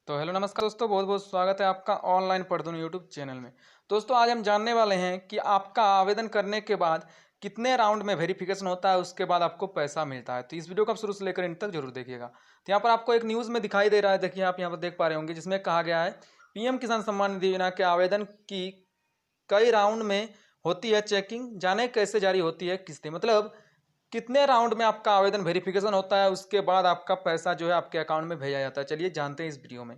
तो हेलो नमस्कार दोस्तों, बहुत बहुत स्वागत है आपका ऑनलाइन पढ़ दूँ यूट्यूब चैनल में। दोस्तों आज हम जानने वाले हैं कि आपका आवेदन करने के बाद कितने राउंड में वेरिफिकेशन होता है, उसके बाद आपको पैसा मिलता है। तो इस वीडियो को आप शुरू से लेकर इन तक जरूर देखिएगा। तो यहाँ पर आपको एक न्यूज़ में दिखाई दे रहा है, देखिए आप यहाँ पर देख पा रहे होंगे, जिसमें कहा गया है पीएम किसान सम्मान निधि योजना के आवेदन की कई राउंड में होती है चेकिंग, जाने कैसे जारी होती है किस्तें। मतलब कितने राउंड में आपका आवेदन वेरिफिकेशन होता है, उसके बाद आपका पैसा जो है आपके अकाउंट में भेजा जाता है। चलिए जानते हैं इस वीडियो में।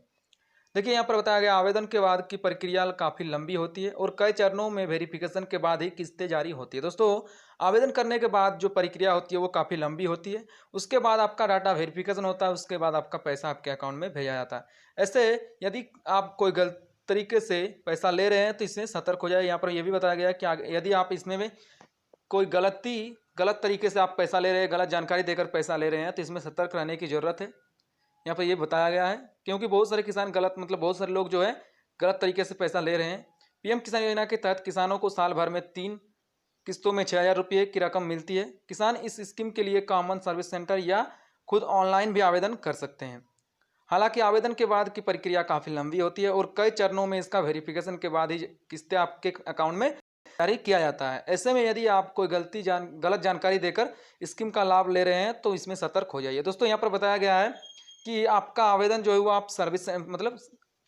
देखिए यहाँ पर बताया गया आवेदन के बाद की प्रक्रिया काफ़ी लंबी होती है और कई चरणों में वेरिफिकेशन के बाद ही किस्तें जारी होती है। दोस्तों आवेदन करने के बाद जो प्रक्रिया होती है वो काफ़ी लंबी होती है। उसके बाद आपका डाटा वेरिफिकेशन होता है, उसके बाद आपका पैसा आपके अकाउंट में भेजा जाता है। ऐसे यदि आप कोई गलत तरीके से पैसा ले रहे हैं तो इससे सतर्क हो जाए। यहाँ पर यह भी बताया गया है कि यदि आप इसमें में कोई गलत तरीके से आप पैसा ले रहे हैं, गलत जानकारी देकर पैसा ले रहे हैं, तो इसमें सतर्क रहने की ज़रूरत है। यहाँ पर ये बताया गया है क्योंकि बहुत सारे किसान बहुत सारे लोग जो है गलत तरीके से पैसा ले रहे हैं। पीएम किसान योजना के तहत किसानों को साल भर में 3 किस्तों में 6,000 रुपये की रकम मिलती है। किसान इस स्कीम के लिए कॉमन सर्विस सेंटर या खुद ऑनलाइन भी आवेदन कर सकते हैं। हालांकि आवेदन के बाद की प्रक्रिया काफ़ी लंबी होती है और कई चरणों में इसका वेरिफिकेशन के बाद ही किस्तें आपके अकाउंट में जारी किया जाता है। ऐसे में यदि आप कोई गलत जानकारी देकर स्कीम का लाभ ले रहे हैं तो इसमें सतर्क हो जाइए। दोस्तों यहाँ पर बताया गया है कि आपका आवेदन जो है वो आप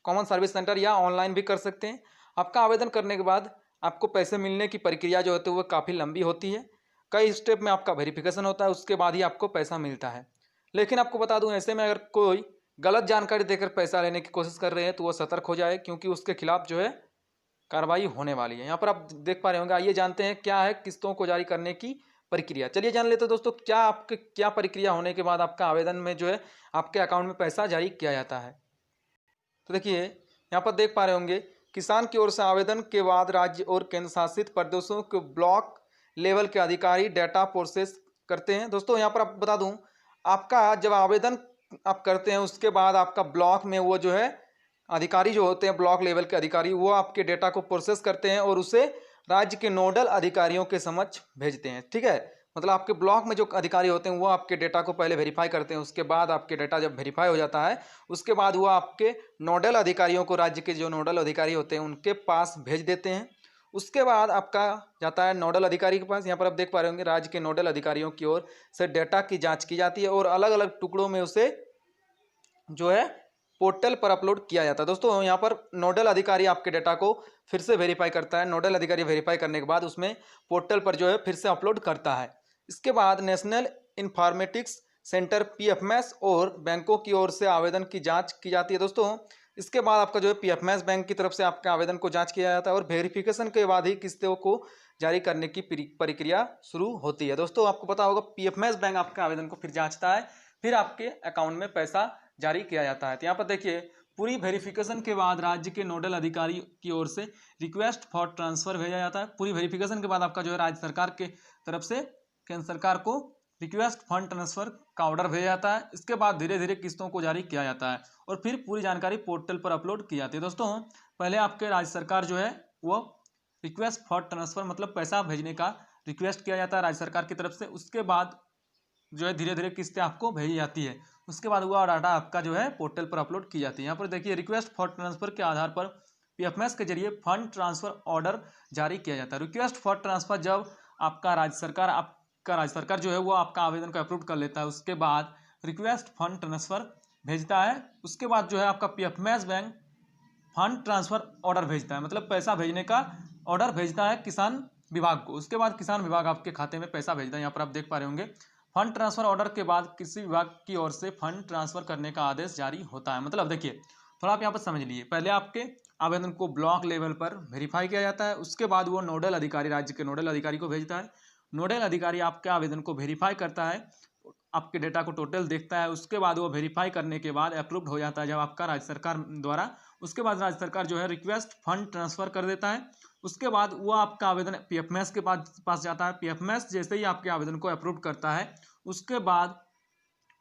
कॉमन सर्विस सेंटर या ऑनलाइन भी कर सकते हैं। आपका आवेदन करने के बाद आपको पैसे मिलने की प्रक्रिया जो होती है वो काफ़ी लंबी होती है। कई स्टेप में आपका वेरिफिकेशन होता है, उसके बाद ही आपको पैसा मिलता है। लेकिन आपको बता दूं, ऐसे में अगर कोई गलत जानकारी देकर पैसा लेने की कोशिश कर रहे हैं तो वो सतर्क हो जाए, क्योंकि उसके खिलाफ जो है कार्रवाई होने वाली है। यहाँ पर आप देख पा रहे होंगे। आइए जानते हैं क्या है किस्तों को जारी करने की प्रक्रिया। चलिए जान लेते हैं दोस्तों, क्या प्रक्रिया होने के बाद आपका आवेदन में जो है आपके अकाउंट में पैसा जारी किया जाता है। तो देखिए यहाँ पर देख पा रहे होंगे, किसान की ओर से आवेदन के बाद राज्य और केंद्र शासित प्रदेशों के ब्लॉक लेवल के अधिकारी डाटा प्रोसेस करते हैं। दोस्तों यहाँ पर आप बता दूं, आपका जब आवेदन आप करते हैं उसके बाद आपका ब्लॉक में वो जो है अधिकारी जो होते हैं, ब्लॉक लेवल के अधिकारी, वो आपके डेटा को प्रोसेस करते हैं और उसे राज्य के नोडल अधिकारियों के समक्ष भेजते हैं। ठीक है, मतलब आपके ब्लॉक में जो अधिकारी होते हैं वो आपके डेटा को पहले वेरीफाई करते हैं। उसके बाद आपके डेटा जब वेरीफाई हो जाता है उसके बाद वो आपके नोडल अधिकारियों को, राज्य के जो नोडल अधिकारी होते हैं उनके पास भेज देते हैं। उसके बाद आपका जाता है नोडल अधिकारी के पास। यहाँ पर आप देख पा रहे होंगे, राज्य के नोडल अधिकारियों की ओर से डेटा की जाँच की जाती है और अलग अलग टुकड़ों में उसे जो है पोर्टल पर अपलोड किया जाता है। दोस्तों यहाँ पर नोडल अधिकारी आपके डेटा को फिर से वेरीफाई करता है। नोडल अधिकारी वेरीफाई करने के बाद उसमें पोर्टल पर जो है फिर से अपलोड करता है। इसके बाद नेशनल इंफॉर्मेटिक्स सेंटर पीएफएमएस और बैंकों की ओर से आवेदन की जांच की जाती है। दोस्तों इसके बाद आपका जो है पीएफएमएस बैंक की तरफ से आपके आवेदन को जांच किया जाता है और वेरिफिकेशन के बाद ही किस्तों को जारी करने की प्रक्रिया शुरू होती है। दोस्तों आपको पता होगा पीएफएमएस बैंक आपके आवेदन को फिर जांचता है, फिर आपके अकाउंट में पैसा जारी किया जाता है। तो यहाँ पर देखिए, पूरी वेरिफिकेशन के बाद राज्य के नोडल अधिकारी की ओर से रिक्वेस्ट फॉर ट्रांसफर भेजा जाता है। पूरी वेरिफिकेशन के बाद आपका जो है राज्य सरकार के तरफ से केंद्र सरकार को रिक्वेस्ट फंड ट्रांसफर का ऑर्डर भेजा जाता है। इसके बाद धीरे धीरे किस्तों को जारी किया जाता है और फिर पूरी जानकारी पोर्टल पर अपलोड की जाती है। दोस्तों पहले आपके राज्य सरकार जो है वो रिक्वेस्ट फॉर ट्रांसफर मतलब पैसा भेजने का रिक्वेस्ट किया जाता है राज्य सरकार की तरफ से। उसके बाद जो है धीरे धीरे किस्तें आपको भेजी जाती है। उसके बाद वह डाटा आपका जो है पोर्टल पर अपलोड की जाती है। यहाँ पर देखिए, रिक्वेस्ट फॉर ट्रांसफर के आधार पर पीएफएमएस के जरिए फंड ट्रांसफर ऑर्डर जारी किया जाता है। रिक्वेस्ट फॉर ट्रांसफर जब आपका राज्य सरकार जो है वो आपका आवेदन को अप्रूव कर लेता है, उसके बाद रिक्वेस्ट फंड ट्रांसफर भेजता है। उसके बाद जो है आपका PFMS bank fund transfer order भेजता है, मतलब पैसा भेजने का ऑर्डर भेजता है किसान विभाग को। उसके बाद किसान विभाग आपके खाते में पैसा भेजता है। यहाँ पर आप देख पा रहे होंगे, फंड ट्रांसफर ऑर्डर के बाद किसी विभाग की ओर से फंड ट्रांसफर करने का आदेश जारी होता है। मतलब देखिए, थोड़ा आप यहाँ पर समझ लीजिए, पहले आपके आवेदन को ब्लॉक लेवल पर वेरीफाई किया जाता है, उसके बाद वो नोडल अधिकारी, राज्य के नोडल अधिकारी को भेजता है। नोडल अधिकारी आपके आवेदन को वेरीफाई करता है, आपके डेटा को टोटल देखता है। उसके बाद वो वेरीफाई करने के बाद अप्रूव्ड हो जाता है जब आपका राज्य सरकार द्वारा। उसके बाद राज्य सरकार जो है रिक्वेस्ट फंड ट्रांसफर कर देता है। उसके बाद वो आपका आवेदन पीएफएमएस के पास जाता है। पीएफएमएस जैसे ही आपके आवेदन को अप्रूव करता है, उसके बाद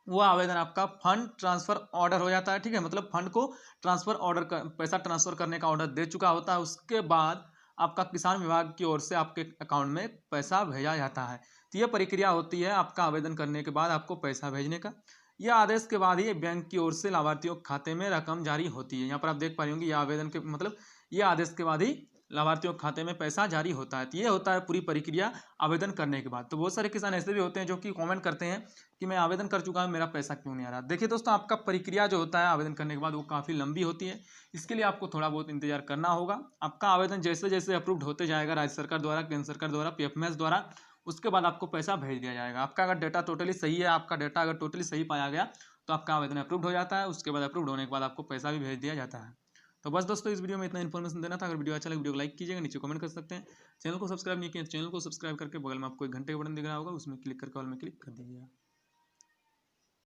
वो आवेदन आपका फंड ट्रांसफर ऑर्डर हो जाता है। ठीक है, मतलब फंड को ट्रांसफर ऑर्डर पैसा ट्रांसफर करने का ऑर्डर दे चुका होता है। उसके बाद आपका किसान विभाग की ओर से आपके अकाउंट में पैसा भेजा जाता है। तो ये प्रक्रिया होती है आपका आवेदन करने के बाद आपको पैसा भेजने का। यह आदेश के बाद ही बैंक की ओर से लाभार्थियों के खाते में रकम जारी होती है। यहाँ पर आप देख पा रहे होंगे, यह आवेदन के मतलब यह आदेश के बाद ही लाभार्थियों के खाते में पैसा जारी होता है। तो ये होता है पूरी प्रक्रिया आवेदन करने के बाद। तो बहुत सारे किसान ऐसे भी होते हैं जो कि कमेंट करते हैं कि मैं आवेदन कर चुका हूँ, मेरा पैसा क्यों नहीं आ रहा। देखिए दोस्तों, आपका प्रक्रिया जो होता है आवेदन करने के बाद वो काफ़ी लंबी होती है। इसके लिए आपको थोड़ा बहुत इंतजार करना होगा। आपका आवेदन जैसे जैसे अप्रूव्ड होते जाएगा राज्य सरकार द्वारा, केंद्र सरकार द्वारा, पीएफएमएस द्वारा, उसके बाद आपको पैसा भेज दिया जाएगा। आपका अगर डेटा टोटली सही है, आपका डेटा अगर टोटली सही पाया गया तो आपका आवेदन अप्रूव्ड हो जाता है। उसके बाद अप्रूव्ड होने के बाद आपको पैसा भी भेज दिया जाता है। तो बस दोस्तों, इस वीडियो में इतना इन्फॉर्मेशन देना था। अगर वीडियो अच्छा लगे वीडियो को लाइक कीजिएगा, नीचे कमेंट कर सकते हैं। चैनल को सब्सक्राइब नहीं किया, चैनल को सब्सक्राइब करके बगल में आपको एक घंटे का बटन दिख रहा होगा, उसमें क्लिक करके ऑल में क्लिक कर दीजिएगा।